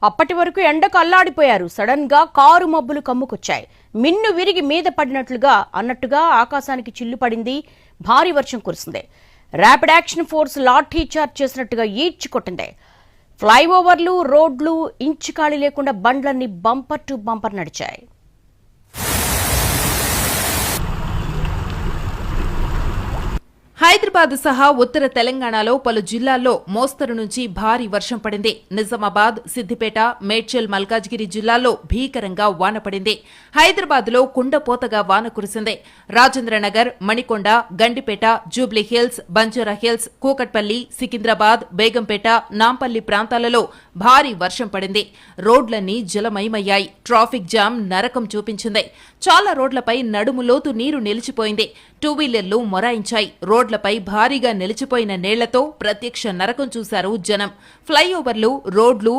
అప్పటి వరకు ఎండకు అల్లాడిపోయారు. సడన్ గా కారు మబ్బులు కమ్ముకొచ్చాయి. మిన్ను విరిగి మీద పడినట్లుగా అన్నట్టుగా ఆకాశానికి చిల్లు పడింది. భారీ వర్షం కురిసింది. Rapid action force lathi charge చేసినట్టుగా ఈడ్చి కొట్టింది. ఫ్లైఓవర్లు, రోడ్లు ఇంచు ఖాళీ లేకుండా బండ్లన్నీ బంపర్ టు బంపర్ నడిచాయి. హైదరాబాద్ సహా ఉత్తర తెలంగాణలో పలు జిల్లాల్లో మోస్తరు నుంచి భారీ వర్షం పడింది. నిజామాబాద్, సిద్దిపేట, మేడ్చల్, మల్కాజ్గిరి జిల్లాల్లో భీకరంగా వాన పడింది. హైదరాబాద్లో కుండపోతగా వాన కురిసింది. రాజేంద్రనగర్, మణికొండ, గండిపేట, జూబ్లీహిల్స్, బంజారాహిల్స్, కూకట్పల్లి, సికింద్రాబాద్, బేగంపేట, నాంపల్లి ప్రాంతాలలో భారీ వర్షం పడింది. రోడ్లన్నీ జలమయమయ్యాయి. ట్రాఫిక్ జామ్ నరకం చూపించింది. చాలా రోడ్లపై నడుములోతు నీరు నిలిచిపోయింది. టూ వీలర్లు మొరాయించాయి. రోడ్లపై భారీగా నిలిచిపోయిన నీళ్లతో ప్రత్యక్ష నరకం చూశారు జనం. ఫ్లైఓవర్లు, రోడ్లు